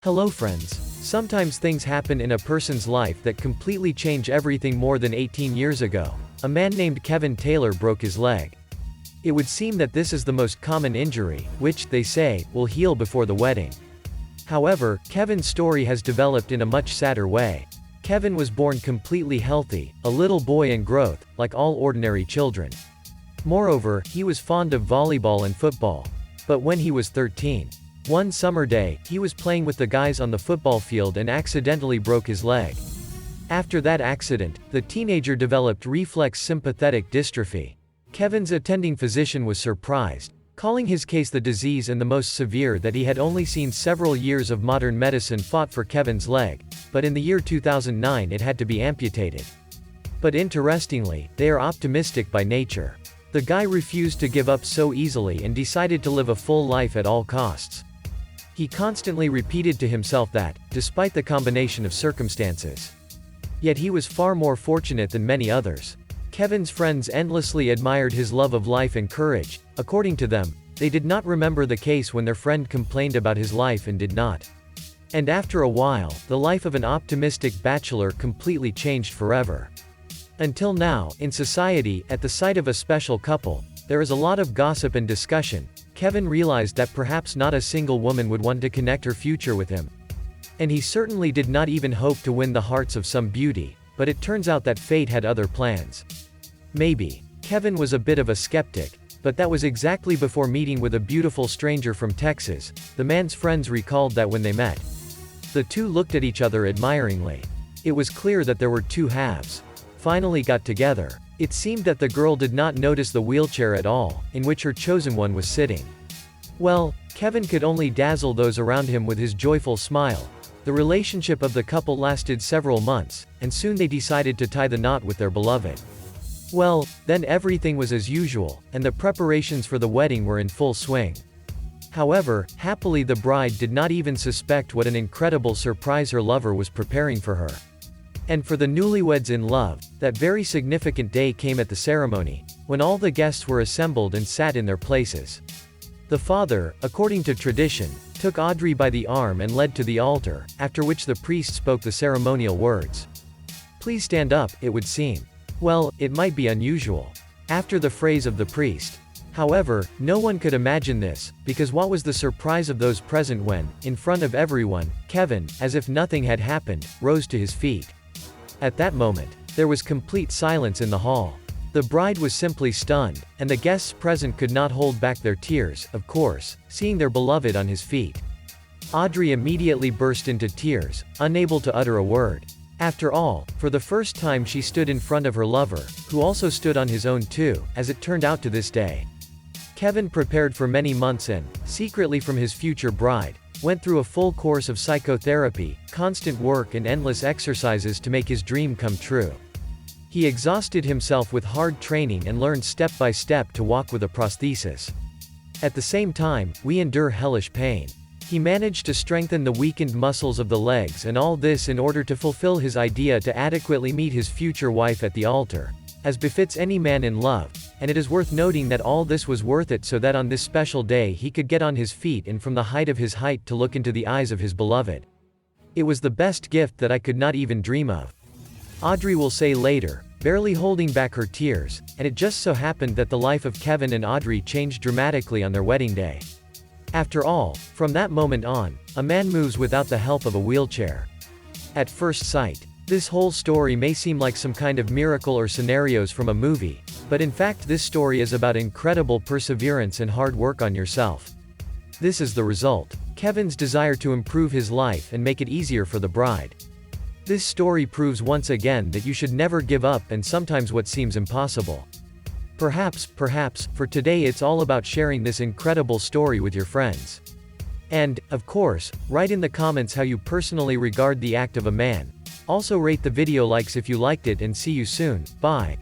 Hello friends. Sometimes things happen in a person's life that completely change everything. More than 18 years ago, a man named Kevin Taylor broke his leg. It would seem that this is the most common injury, which, they say, will heal before the wedding. However, Kevin's story has developed in a much sadder way. Kevin was born completely healthy, a little boy in growth, like all ordinary children. Moreover, he was fond of volleyball and football. But when he was 13, one summer day, he was playing with the guys on the football field and accidentally broke his leg. After that accident, the teenager developed reflex sympathetic dystrophy. Kevin's attending physician was surprised, calling his case the disease and the most severe that he had only seen. Several years of modern medicine fought for Kevin's leg, but in the year 2009 it had to be amputated. But interestingly, they are optimistic by nature. The guy refused to give up so easily and decided to live a full life at all costs. He constantly repeated to himself that, despite the combination of circumstances. Yet he was far more fortunate than many others. Kevin's friends endlessly admired his love of life and courage. According to them, they did not remember the case when their friend complained about his life and did not. And after a while, the life of an optimistic bachelor completely changed forever. Until now, in society, at the sight of a special couple, there is a lot of gossip and discussion. Kevin realized that perhaps not a single woman would want to connect her future with him. And he certainly did not even hope to win the hearts of some beauty, but it turns out that fate had other plans. Maybe. Kevin was a bit of a skeptic, but that was exactly before meeting with a beautiful stranger from Texas. The man's friends recalled that when they met, the two looked at each other admiringly. It was clear that there were two halves. Finally got together. It seemed that the girl did not notice the wheelchair at all, in which her chosen one was sitting. Well, Kevin could only dazzle those around him with his joyful smile. The relationship of the couple lasted several months, and soon they decided to tie the knot with their beloved. Well, then everything was as usual, and the preparations for the wedding were in full swing. However, happily the bride did not even suspect what an incredible surprise her lover was preparing for her. And for the newlyweds in love, that very significant day came at the ceremony, when all the guests were assembled and sat in their places. The father, according to tradition, took Audrey by the arm and led to the altar, after which the priest spoke the ceremonial words. "Please stand up," it would seem. Well, it might be unusual. After the phrase of the priest. However, no one could imagine this, because what was the surprise of those present when, in front of everyone, Kevin, as if nothing had happened, rose to his feet. At that moment, there was complete silence in the hall. The bride was simply stunned, and the guests present could not hold back their tears, of course, seeing their beloved on his feet. Audrey immediately burst into tears, unable to utter a word. After all, for the first time she stood in front of her lover, who also stood on his own too, as it turned out to this day. Kevin prepared for many months and, secretly from his future bride, went through a full course of psychotherapy, constant work and endless exercises to make his dream come true. He exhausted himself with hard training and learned step by step to walk with a prosthesis. At the same time, we endure hellish pain. He managed to strengthen the weakened muscles of the legs, and all this in order to fulfill his idea to adequately meet his future wife at the altar, as befits any man in love. And it is worth noting that all this was worth it so that on this special day he could get on his feet and from the height of his height to look into the eyes of his beloved. It was the best gift that I could not even dream of. Audrey will say later, barely holding back her tears, and it just so happened that the life of Kevin and Audrey changed dramatically on their wedding day. After all, from that moment on, a man moves without the help of a wheelchair. At first sight, this whole story may seem like some kind of miracle or scenarios from a movie, but in fact this story is about incredible perseverance and hard work on yourself. This is the result. Kevin's desire to improve his life and make it easier for the bride. This story proves once again that you should never give up and sometimes what seems impossible. Perhaps, for today it's all about sharing this incredible story with your friends. And, of course, write in the comments how you personally regard the act of a man. Also rate the video likes if you liked it and see you soon. Bye.